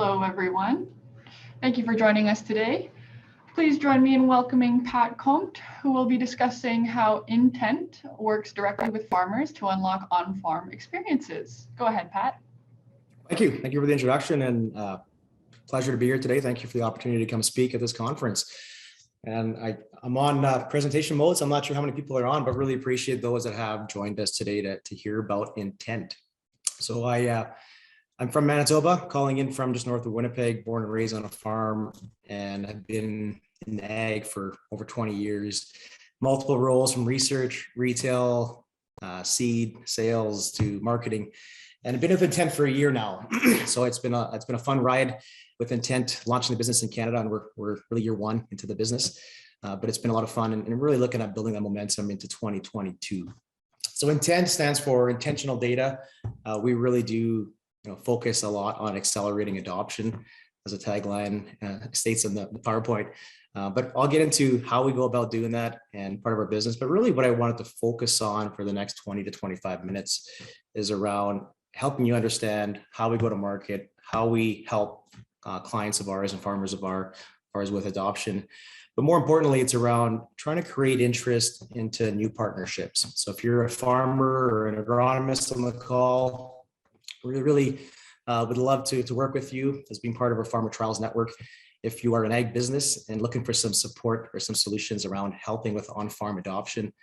Hello, everyone. Thank you for joining us today. Please join me in welcoming Pat Comte, who will be discussing how IN10T works directly with farmers to unlock on-farm experiences. Go ahead, Pat. Thank you. Thank you for the introduction, and pleasure to be here today. Thank you for the opportunity to come speak at this conference. And I'm on presentation mode, so I'm not sure how many people are on, but really appreciate those that have joined us today to hear about IN10T. So I'm from Manitoba, calling in from just north of Winnipeg, born and raised on a farm, and I've been in ag for over 20 years, multiple roles from research, retail, seed, sales to marketing, and I've been with IN10T for a year now. So it's been a fun ride with IN10T, launching the business in Canada, and we're really year one into the business, but it's been a lot of fun and really looking at building that momentum into 2022. So IN10T stands for intentional data. We really do focus a lot on accelerating adoption, as a tagline states in the PowerPoint. But I'll get into how we go about doing that and part of our business. But really what I wanted to focus on for the next 20 to 25 minutes is around helping you understand how we go to market, how we help clients of ours and farmers of ours with adoption. But more importantly, it's around trying to create interest into new partnerships. So if you're a farmer or an agronomist on the call, we really would love to work with you as being part of our Farmer Trials Network. If you are an ag business and looking for some support or some solutions around helping with on-farm adoption,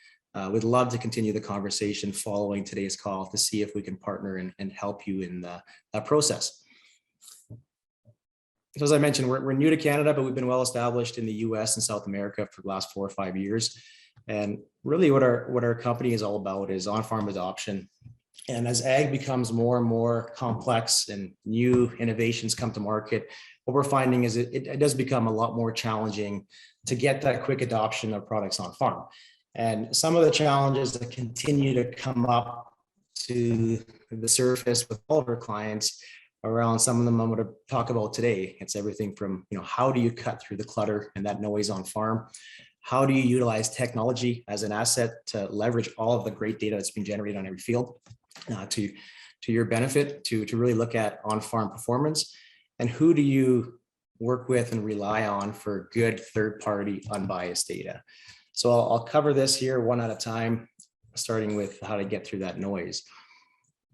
we'd love to continue the conversation following today's call to see if we can partner and help you in that process. So as I mentioned, we're new to Canada, but we've been well established in the US and South America for the last 4 or 5 years. And really what our company is all about is on-farm adoption. And as ag becomes more and more complex and new innovations come to market, what we're finding is it does become a lot more challenging to get that quick adoption of products on farm. And some of the challenges that continue to come up to the surface with all of our clients around some of them I'm going to talk about today. It's everything from, how do you cut through the clutter and that noise on farm? How do you utilize technology as an asset to leverage all of the great data that's being generated on every field to your benefit, to really look at on-farm performance? And who do you work with and rely on for good third-party unbiased data? So I'll cover this here one at a time, starting with how to get through that noise.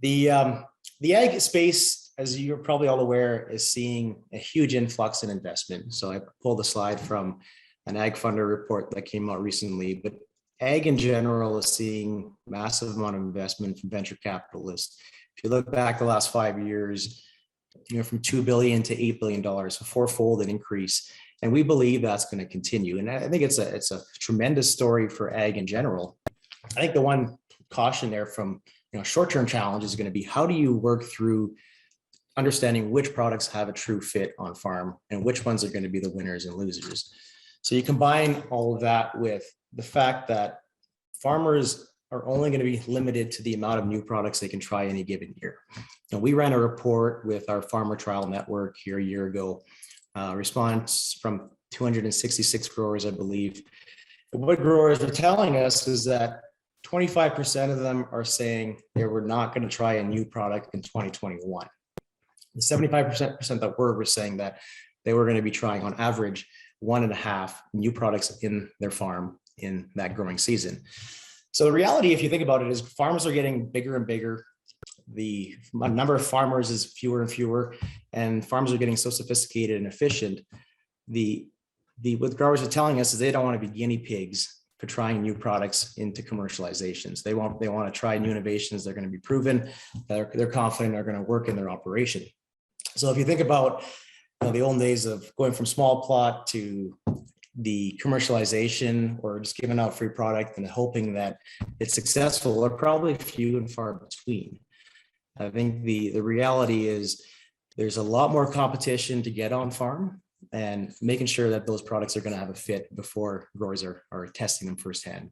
The ag space, as you're probably all aware, is seeing a huge influx in investment. So I pulled a slide from an ag funder report that came out recently, but ag in general is seeing massive amount of investment from venture capitalists. If you look back the last 5 years, from $2 billion to $8 billion, a fourfold increase. And we believe that's going to continue. And I think it's a tremendous story for ag in general. I think the one caution there from short-term challenge is going to be, how do you work through understanding which products have a true fit on farm and which ones are going to be the winners and losers? So you combine all of that with the fact that farmers are only going to be limited to the amount of new products they can try any given year. And we ran a report with our Farmer Trial Network here a year ago, response from 266 growers, I believe. What growers are telling us is that 25% of them are saying they were not going to try a new product in 2021. The 75% that were saying that they were going to be trying on average 1.5 new products in their farm in that growing season. So the reality, if you think about it, is farms are getting bigger and bigger. The number of farmers is fewer and fewer, and farms are getting so sophisticated and efficient. What growers are telling us is they don't want to be guinea pigs for trying new products into commercializations. They want to try new innovations. They're going to be proven. They're confident are going to work in their operation. So if you think about the old days of going from small plot to the commercialization or just giving out free product and hoping that it's successful, are probably few and far between. I think the reality is there's a lot more competition to get on farm, and making sure that those products are going to have a fit before growers are testing them firsthand.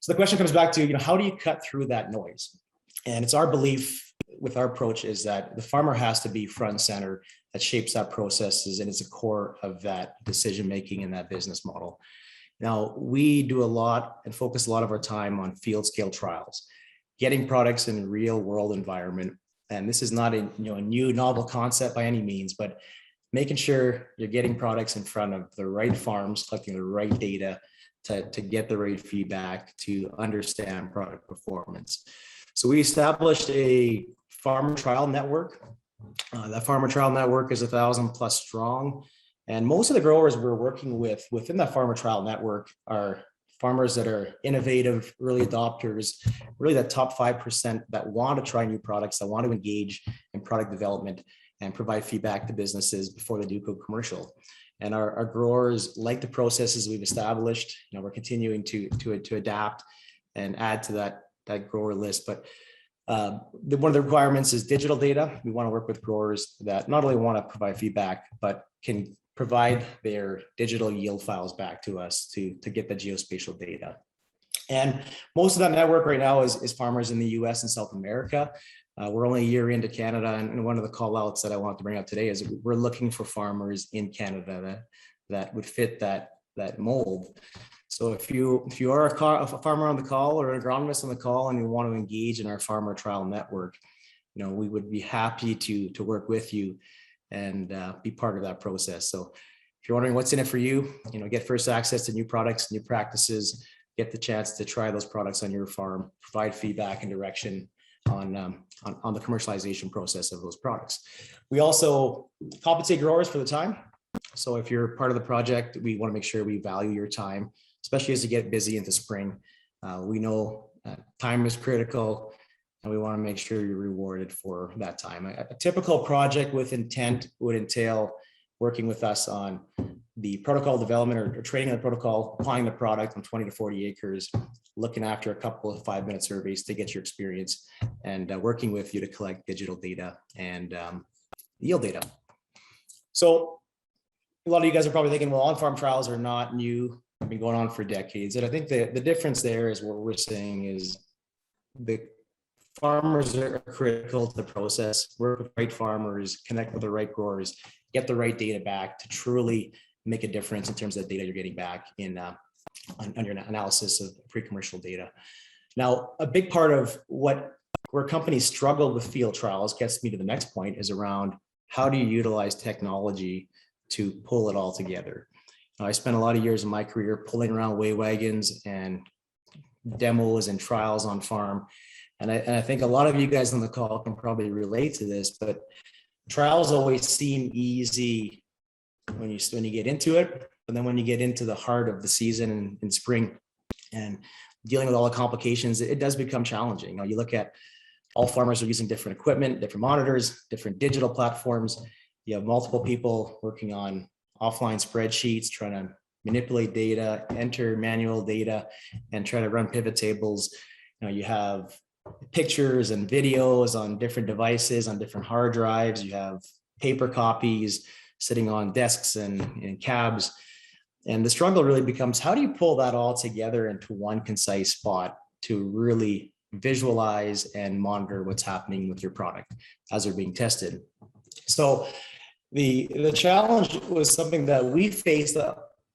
So the question comes back to, how do you cut through that noise? And it's our belief with our approach is that the farmer has to be front and center, that shapes that processes, and it's a core of that decision making in that business model. Now, we do a lot and focus a lot of our time on field scale trials, getting products in a real world environment And this is not a new novel concept by any means, but making sure you're getting products in front of the right farms, collecting the right data to get the right feedback, to understand product performance. So we established a farmer trial network. That farmer trial network is 1,000+ strong. And most of the growers we're working with within that farmer trial network are farmers that are innovative, early adopters, really that top 5% that want to try new products, that want to engage in product development and provide feedback to businesses before they do go commercial. And our growers like the processes we've established. We're continuing to adapt and add to that grower list. But one of the requirements is digital data. We want to work with growers that not only want to provide feedback, but can provide their digital yield files back to us to get the geospatial data. And most of that network right now is farmers in the US and South America. We're only a year into Canada, and one of the call outs that I want to bring up today is we're looking for farmers in Canada that would fit that mold. So if you are a farmer on the call or an agronomist on the call and you want to engage in our farmer trial network, we would be happy to work with you and be part of that process. So if you're wondering what's in it for you, get first access to new products, new practices, get the chance to try those products on your farm, provide feedback and direction on the commercialization process of those products. We also compensate growers for the time. So if you're part of the project, we want to make sure we value your time, especially as you get busy into spring. We know time is critical, and we want to make sure you're rewarded for that time. A typical project with intent would entail working with us on the protocol development or training the protocol, applying the product on 20 to 40 acres, looking after a couple of 5-minute surveys to get your experience, and working with you to collect digital data and yield data. So a lot of you guys are probably thinking, well, on-farm trials are not new. They've been going on for decades. And I think the difference there is what we're saying is the farmers are critical to the process. Work with the right farmers, connect with the right growers, get the right data back to truly make a difference in terms of the data you're getting back on your analysis of pre-commercial data. Now, a big part of where companies struggle with field trials gets me to the next point is around how do you utilize technology to pull it all together. I spent a lot of years in my career pulling around weigh wagons and demos and trials on farm. And I think a lot of you guys on the call can probably relate to this, but trials always seem easy when you get into it, but then when you get into the heart of the season in spring and dealing with all the complications, it does become challenging. You look at all farmers are using different equipment, different monitors, different digital platforms. You have multiple people working on offline spreadsheets, trying to manipulate data, enter manual data, and try to run pivot tables. You have pictures and videos on different devices, on different hard drives. You have paper copies sitting on desks and in cabs. And the struggle really becomes, how do you pull that all together into one concise spot to really visualize and monitor what's happening with your product as they're being tested? So the challenge was something that we faced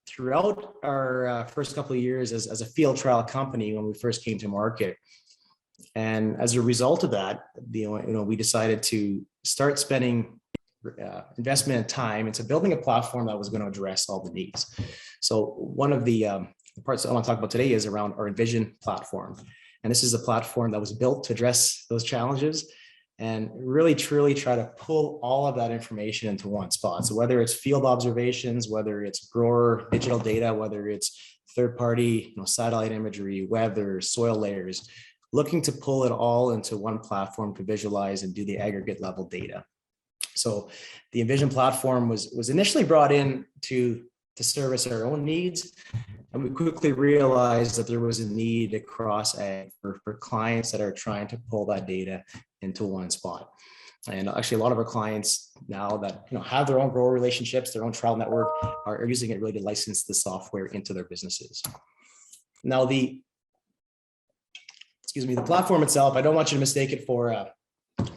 throughout our first couple of years as a field trial company when we first came to market. And as a result of that, we decided to start spending investment and time into building a platform that was going to address all the needs. So one of the parts I want to talk about today is around our Envision platform. And this is a platform that was built to address those challenges and really truly try to pull all of that information into one spot. So whether it's field observations, whether it's grower digital data, whether it's third-party satellite imagery, weather, soil layers, looking to pull it all into one platform to visualize and do the aggregate level data. So the Envision platform was initially brought in to service our own needs. And we quickly realized that there was a need across ag for clients that are trying to pull that data into one spot. And actually a lot of our clients now that have their own grower relationships, their own trial network, are using it really to license the software into their businesses. Now the platform itself, I don't want you to mistake it for a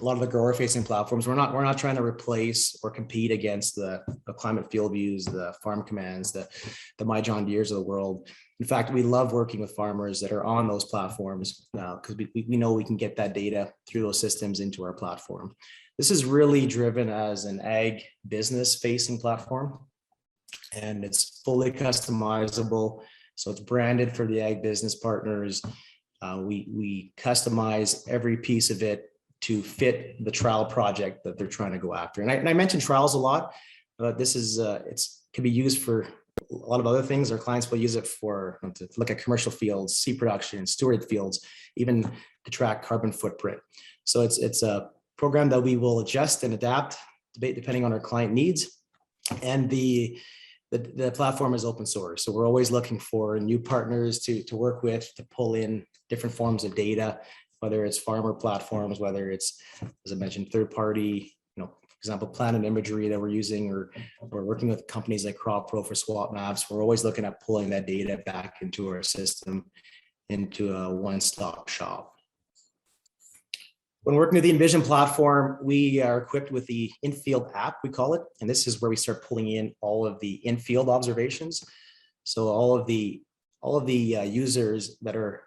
lot of the grower facing platforms. We're not trying to replace or compete against the Climate Field Views, the Farm Commands, the My John Deeres of the world. In fact, we love working with farmers that are on those platforms because we know we can get that data through those systems into our platform. This is really driven as an ag business facing platform, and it's fully customizable. So it's branded for the ag business partners. We customize every piece of it to fit the trial project that they're trying to go after. And I mentioned trials a lot, but this is can be used for a lot of other things. Our clients will use it for to look at commercial fields, seed production, steward fields, even to track carbon footprint. So it's a program that we will adjust and adapt depending on our client needs. And the platform is open source. So we're always looking for new partners to work with, to pull in different forms of data, whether it's farmer platforms, whether it's, as I mentioned, third party, for example, Planet Imagery that we're using, or we're working with companies like Crop Pro for swap maps. We're always looking at pulling that data back into our system, into a one-stop shop. When working with the Envision platform, we are equipped with the Infield app, we call it, and this is where we start pulling in all of the in-field observations. So all of the users that are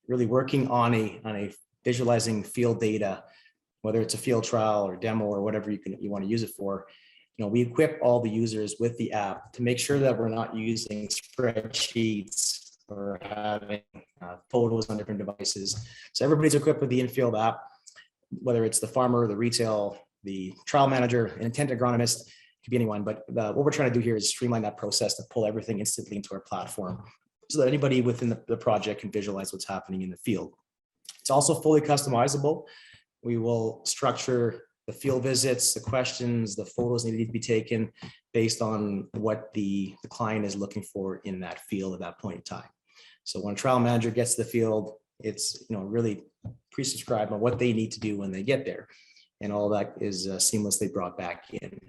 really working on a visualizing field data, whether it's a field trial or demo or whatever you want to use it for, we equip all the users with the app to make sure that we're not using spreadsheets or having photos on different devices. So everybody's equipped with the Infield app, whether it's the farmer, the retail, the trial manager, an intent agronomist, it could be anyone. But what we're trying to do here is streamline that process to pull everything instantly into our platform so that anybody within the project can visualize what's happening in the field. It's also fully customizable. We will structure the field visits, the questions, the photos need to be taken based on what the client is looking for in that field at that point in time. So when a trial manager gets to the field, it's really pre-subscribed on what they need to do when they get there, and all that is seamlessly brought back in.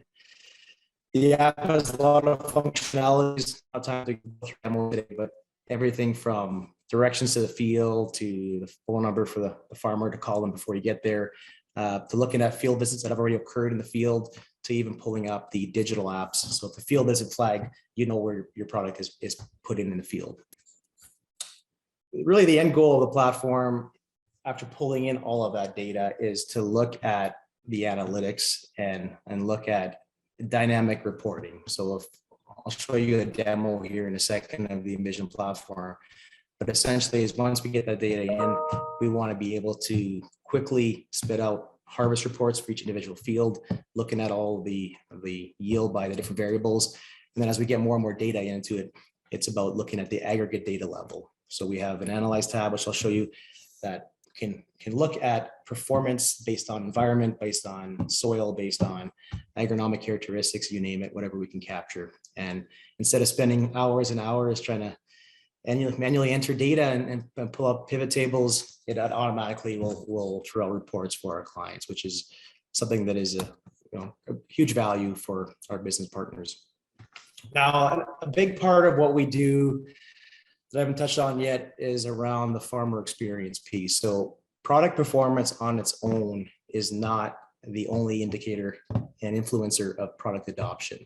The app has a lot of functionalities. Not time to go through them today, but everything from directions to the field to the phone number for the farmer to call them before you get there, to looking at field visits that have already occurred in the field, to even pulling up the digital apps. So if the field visit flag, where your product is put in the field. Really, the end goal of the platform, after pulling in all of that data, is to look at the analytics and look at dynamic reporting. So I'll show you a demo here in a second of the Envision platform. But essentially, is once we get that data in, we want to be able to quickly spit out harvest reports for each individual field, looking at all the yield by the different variables. And then as we get more and more data into it, it's about looking at the aggregate data level. So we have an Analyze tab, which I'll show you, that can look at performance based on environment, based on soil, based on agronomic characteristics, you name it, whatever we can capture. And instead of spending hours and hours trying to manually enter data and pull up pivot tables, it automatically will throw out reports for our clients, which is something that is a huge value for our business partners. Now, a big part of what we do that I haven't touched on yet is around the farmer experience piece. So product performance on its own is not the only indicator and influencer of product adoption.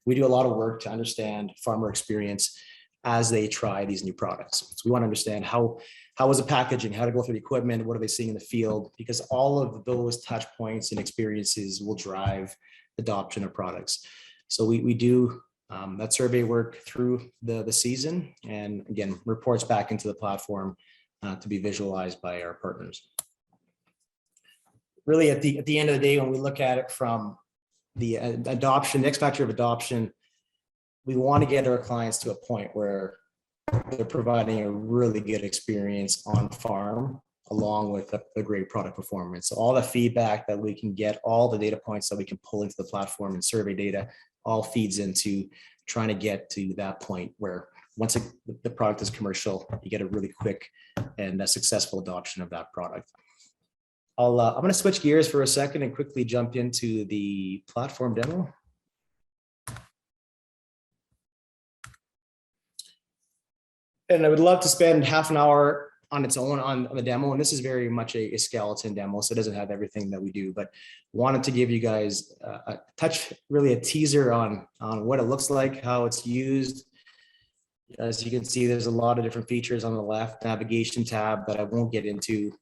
We do a lot of work to understand farmer experience as they try these new products. So we want to understand how is the packaging, how to go through the equipment, what are they seeing in the field, because all of those touch points and experiences will drive adoption of products. So we do that survey work through the season, and again, reports back into the platform to be visualized by our partners. Really, at the end of the day, when we look at it from the adoption, the X factor of adoption, we want to get our clients to a point where they're providing a really good experience on farm, along with the great product performance. So all the feedback that we can get, all the data points that we can pull into the platform and survey data, all feeds into trying to get to that point where once the product is commercial, you get a really quick and a successful adoption of that product. I'm going to switch gears for a second and quickly jump into the platform demo. And I would love to spend half an hour on its own on the demo. And this is very much a skeleton demo, so it doesn't have everything that we do, but wanted to give you guys a teaser on what it looks like, how it's used. As you can see, there's a lot of different features on the left navigation tab that I won't get into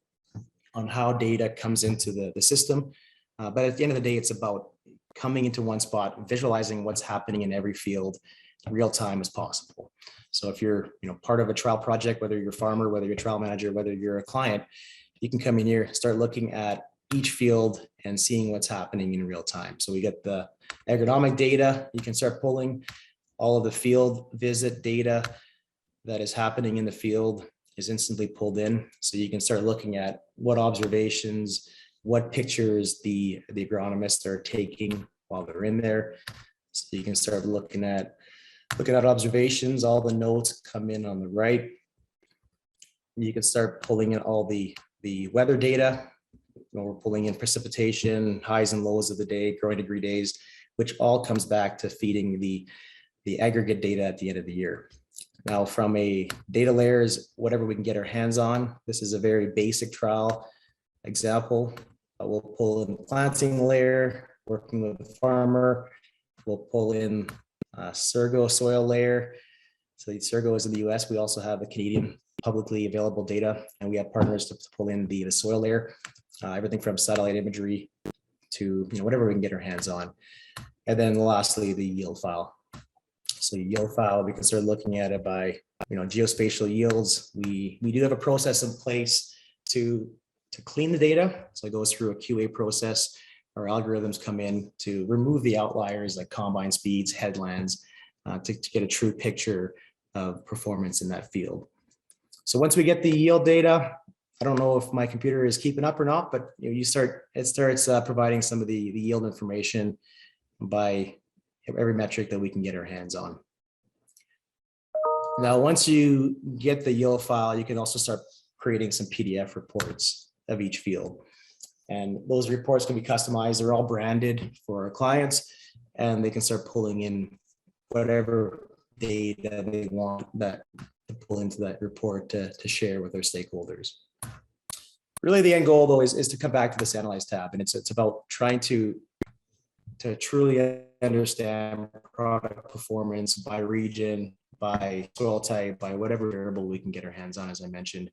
on how data comes into the system. But at the end of the day, it's about coming into one spot, visualizing what's happening in every field real time as possible. So if you're part of a trial project, whether you're a farmer, whether you're a trial manager, whether you're a client, you can come in here, start looking at each field and seeing what's happening in real time. So we get the agronomic data. You can start pulling all of the field visit data that is happening in the field is instantly pulled in. So you can start looking at what observations, what pictures the agronomists are taking while they're in there. So you can start looking at observations. All the notes come in on the right. You can start pulling in all the weather data. We're pulling in precipitation, highs and lows of the day, growing degree days, which all comes back to feeding the aggregate data at the end of the year. Now, from a data layers, whatever we can get our hands on, this is a very basic trial example. We'll pull in the planting layer, working with the farmer. We'll pull in Surgo soil layer. So the Surgo is in the US. We also have the Canadian publicly available data, and we have partners to pull in the soil layer, everything from satellite imagery to whatever we can get our hands on. And then lastly, the yield file. So yield file, we can start looking at it by geospatial yields. We do have a process in place to clean the data. So it goes through a QA process. Our algorithms come in to remove the outliers like combine speeds, headlands, to get a true picture of performance in that field. So once we get the yield data, I don't know if my computer is keeping up or not, but it starts providing some of the yield information by every metric that we can get our hands on. Now, once you get the yield file, you can also start creating some PDF reports of each field. And those reports can be customized. They're all branded for our clients, and they can start pulling in whatever data they want to pull into that report to share with their stakeholders. Really, the end goal, though, is to come back to this Analyze tab, and it's about trying to truly understand product performance by region, by soil type, by whatever variable we can get our hands on, as I mentioned.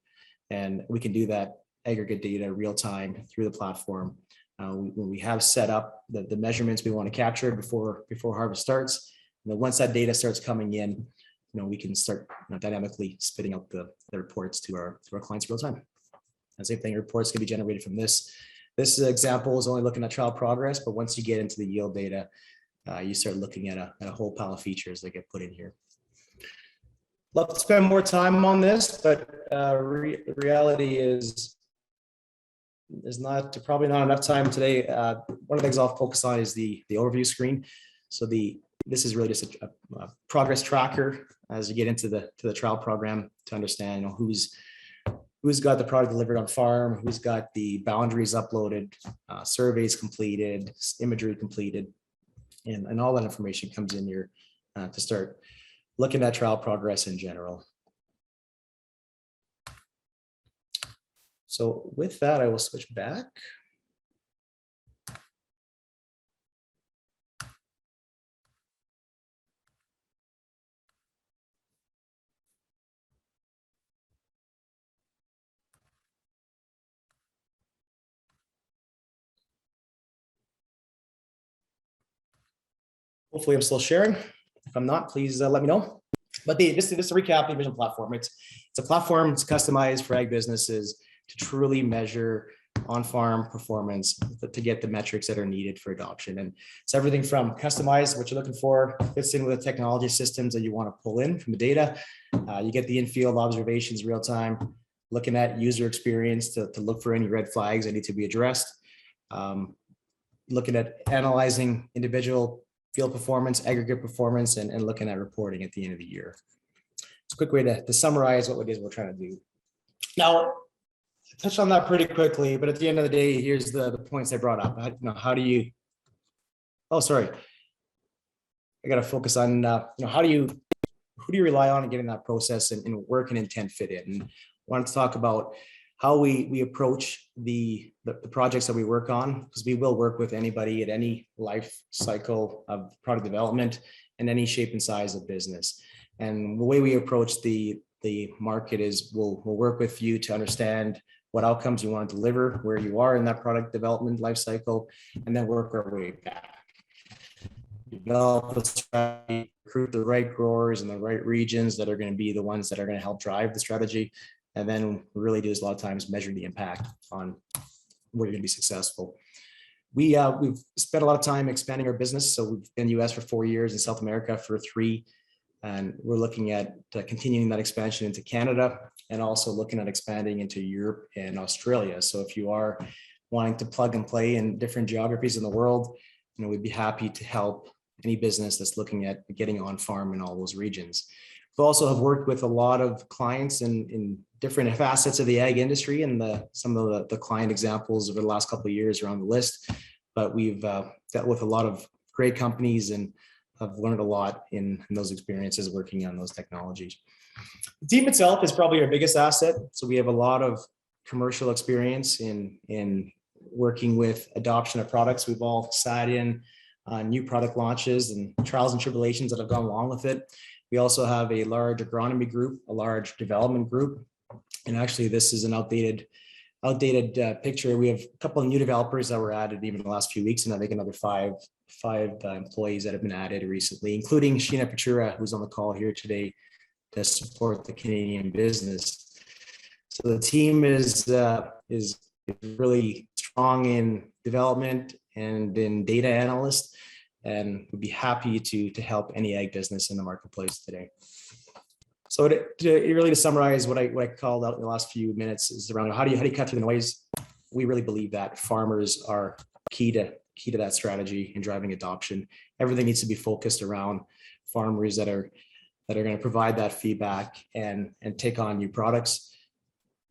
And we can do that aggregate data real time through the platform. When we have set up the measurements we want to capture before harvest starts, once that data starts coming in, we can start dynamically spitting out the reports to our clients real time. And same thing, reports can be generated from this. This example is only looking at trial progress, but once you get into the yield data, you start looking at a whole pile of features that get put in here. Love to spend more time on this, but the reality is there's probably not enough time today. One of the things I'll focus on is the overview screen. So this is really just a progress tracker as you get into the trial program to understand who's got the product delivered on farm, who's got the boundaries uploaded, surveys completed, imagery completed, and all that information comes in here to start looking at trial progress in general. So with that, I will switch back. Hopefully I'm still sharing. If I'm not, please let me know. But just to recap the Envision platform, it's a platform that's customized for ag businesses to truly measure on-farm performance to get the metrics that are needed for adoption. And it's everything from customized, what you're looking for, fits in with the technology systems that you want to pull in from the data. You get the in-field observations real time, looking at user experience to look for any red flags that need to be addressed. Looking at analyzing individual field performance, aggregate performance, and looking at reporting at the end of the year. It's a quick way to summarize what it is we're trying to do. Now, I touched on that pretty quickly, but at the end of the day, here's the points I brought up. How do you, oh, sorry. I got to focus on, who do you rely on in getting that process and where can intent fit in? And I wanted to talk about how we approach the projects that we work on, because we will work with anybody at any life cycle of product development and any shape and size of business. And the way we approach the market is we'll work with you to understand what outcomes you want to deliver, where you are in that product development lifecycle, and then work our way back. Develop a strategy, recruit the right growers in the right regions that are going to be the ones that are going to help drive the strategy. And then we really do is a lot of times measure the impact on where you're going to be successful. We've spent a lot of time expanding our business. So we've been in the US for 4 years, in South America for 3. And we're looking at continuing that expansion into Canada and also looking at expanding into Europe and Australia. So if you are wanting to plug and play in different geographies in the world, we'd be happy to help any business that's looking at getting on farm in all those regions. We also have worked with a lot of clients in different facets of the ag industry, and some of the client examples over the last couple of years are on the list. But we've dealt with a lot of great companies and have learned a lot in those experiences working on those technologies. The team itself is probably our biggest asset. So we have a lot of commercial experience in working with adoption of products. We've all sat in new product launches and trials and tribulations that have gone along with it. We also have a large agronomy group, a large development group. And actually, this is an outdated picture. We have a couple of new developers that were added even in the last few weeks, and I think another five employees that have been added recently, including Sheena Pachura, who's on the call here today to support the Canadian business. So the team is really strong in development and in data analyst, and would be happy to help any ag business in the marketplace today. So to summarize what I called out in the last few minutes is around how do you cut through the noise? We really believe that farmers are key to that strategy in driving adoption. Everything needs to be focused around farmers that are going to provide that feedback and take on new products.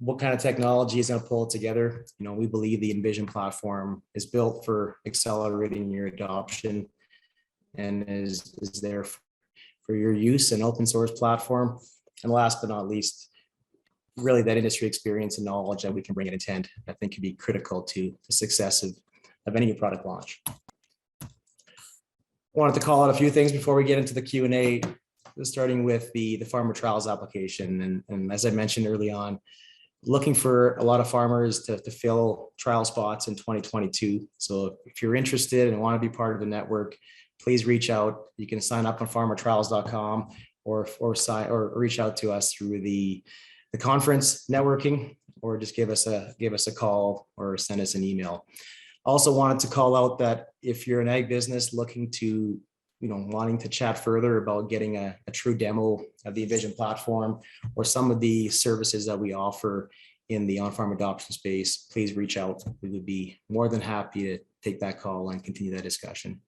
What kind of technology is going to pull it together? We believe the Envision platform is built for accelerating your adoption and is there for your use, an open source platform. And last but not least, really that industry experience and knowledge that we can bring at IN10T, I think could be critical to the success of any new product launch. I wanted to call out a few things before we get into the Q&A, starting with the farmer trials application. And as I mentioned early on, looking for a lot of farmers to fill trial spots in 2022. So if you're interested and want to be part of the network, please reach out. You can sign up on Farms.com or reach out to us through the conference networking, or just give us a call or send us an email. Also wanted to call out that if you're an ag business looking to, wanting to chat further about getting a true demo of the Envision platform or some of the services that we offer in the on-farm adoption space, please reach out. We would be more than happy to take that call and continue that discussion.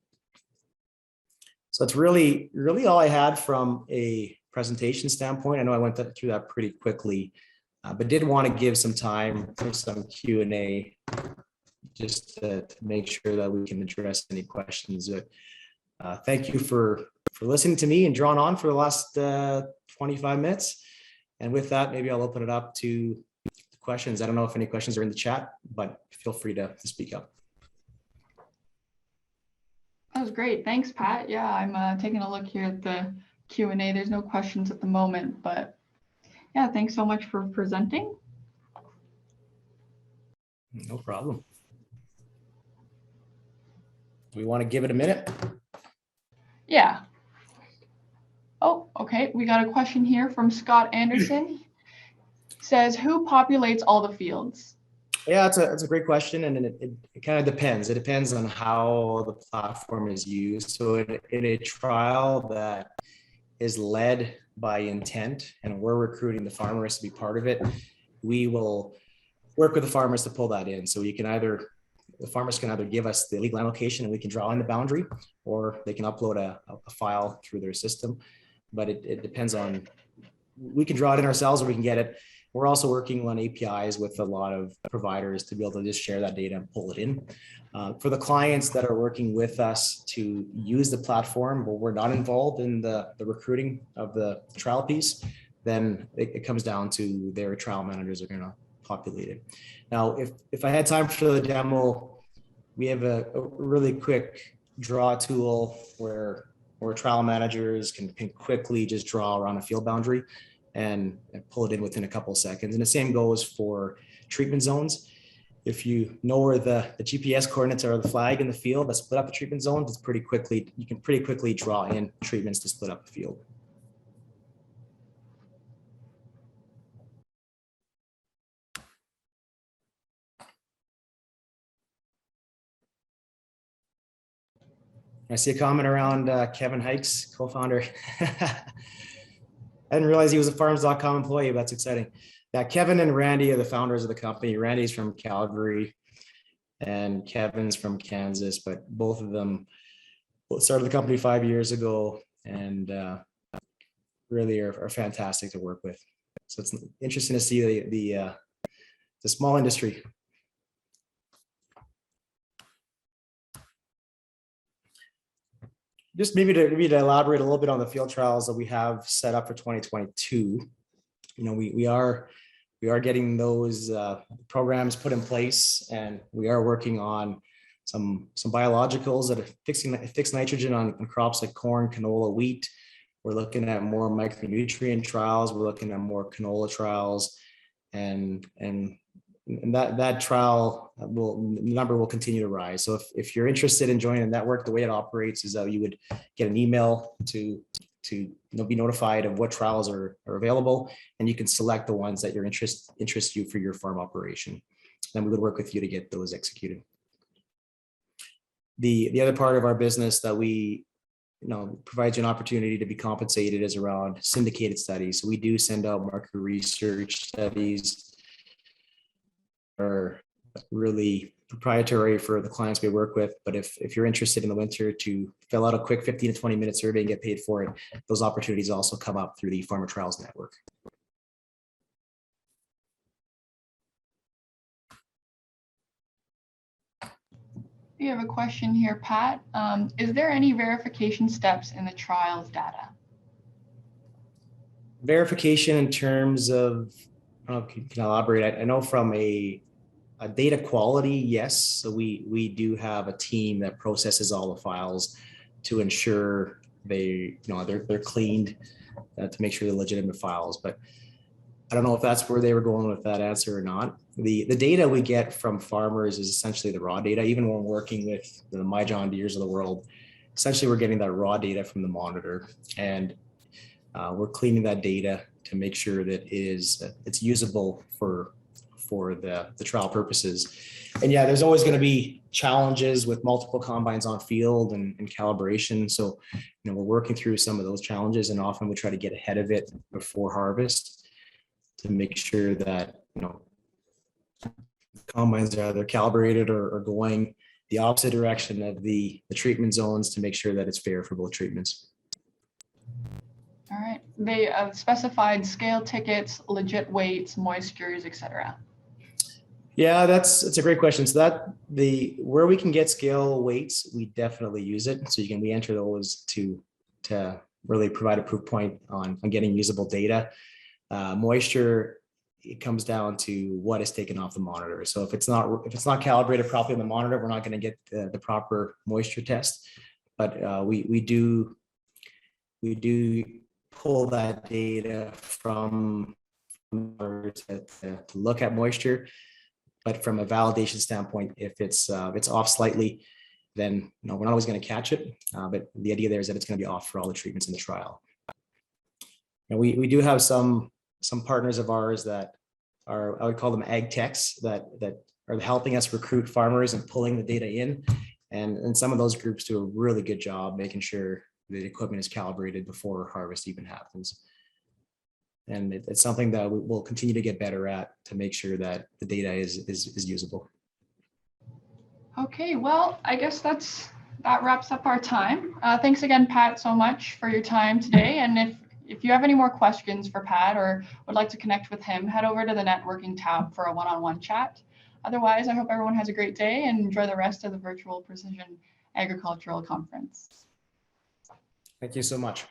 So that's really all I had from a presentation standpoint. I know I went through that pretty quickly, but did want to give some time for some Q&A just to make sure that we can address any questions. Thank you for listening to me and drawn on for the last 25 minutes. And with that, maybe I'll open it up to questions. I don't know if any questions are in the chat, but feel free to speak up. That was great. Thanks, Pat. Yeah, I'm taking a look here at the Q&A. There's no questions at the moment, but yeah, thanks so much for presenting. No problem. Do we want to give it a minute? Yeah. Oh, okay. We got a question here from Scott Anderson. Says, who populates all the fields? Yeah, it's a great question, and it kind of depends. It depends on how the platform is used. So in a trial that is led by IN10T, and we're recruiting the farmers to be part of it, we will work with the farmers to pull that in. So the farmers can either give us the legal land location and we can draw in the boundary, or they can upload a file through their system. But it depends on, we can draw it in ourselves or we can get it. We're also working on APIs with a lot of providers to be able to just share that data and pull it in. For the clients that are working with us to use the platform, but we're not involved in the recruiting of the trial piece, then it comes down to their trial managers are going to populate it. Now, if I had time for the demo, we have a really quick draw tool where where trial managers can quickly just draw around a field boundary and pull it in within a couple of seconds. And the same goes for treatment zones. If you know where the GPS coordinates are, the flag in the field that split up the treatment zones, you can pretty quickly draw in treatments to split up the field. I see a comment around Kevin Hikes, co-founder. I didn't realize he was a Farms.com employee. That's exciting. Yeah, Kevin and Randy are the founders of the company. Randy's from Calgary and Kevin's from Kansas, but both of them started the company 5 years ago and really are fantastic to work with. So it's interesting to see the small industry. Just maybe to elaborate a little bit on the field trials that we have set up for 2022. You know, we are getting those programs put in place, and we are working on some biologicals that are fix nitrogen on crops like corn, canola, wheat. We're looking at more micronutrient trials. We're looking at more canola trials, and that trial number will continue to rise. So if you're interested in joining the network, the way it operates is that you would get an email to be notified of what trials are available, and you can select the ones that interest you for your farm operation. Then we would work with you to get those executed. The other part of our business that we provides you an opportunity to be compensated is around syndicated studies. So we do send out market research studies are really proprietary for the clients we work with. But if you're interested in the winter to fill out a quick 15 to 20 minute survey and get paid for it, those opportunities also come up through the Farmer Trials Network. We have a question here, Pat. Is there any verification steps in the trials data? Verification in terms of, I don't know if you can elaborate. I know from a data quality, yes. So we do have a team that processes all the files to ensure they're cleaned to make sure they're legitimate files. But I don't know if that's where they were going with that answer or not. The data we get from farmers is essentially the raw data. Even when we're working with the My John Deeres of the world, essentially we're getting that raw data from the monitor, and we're cleaning that data to make sure that it's usable for the trial purposes. And yeah, there's always going to be challenges with multiple combines on field and calibration. So, we're working through some of those challenges, and often we try to get ahead of it before harvest to make sure that, combines are either calibrated or going the opposite direction of the treatment zones to make sure that it's fair for both treatments. All right. They specified scale tickets, legit weights, moistures, etc. Yeah, it's a great question. So where we can get scale weights, we definitely use it. So we enter those to really provide a proof point on getting usable data. Moisture, it comes down to what is taken off the monitor. So if it's not calibrated properly on the monitor, we're not going to get the proper moisture test. But we do pull that data from to look at moisture. But from a validation standpoint, if it's off slightly, then we're not always going to catch it. But the idea there is that it's going to be off for all the treatments in the trial. And we do have some partners of ours that are, I would call them ag techs, that are helping us recruit farmers and pulling the data in. And some of those groups do a really good job making sure the equipment is calibrated before harvest even happens. And it's something that we'll continue to get better at to make sure that the data is usable. Okay, well, I guess that wraps up our time. Thanks again, Pat, so much for your time today. And if you have any more questions for Pat or would like to connect with him, head over to the networking tab for a one-on-one chat. Otherwise, I hope everyone has a great day and enjoy the rest of the virtual Precision Agricultural Conference. Thank you so much.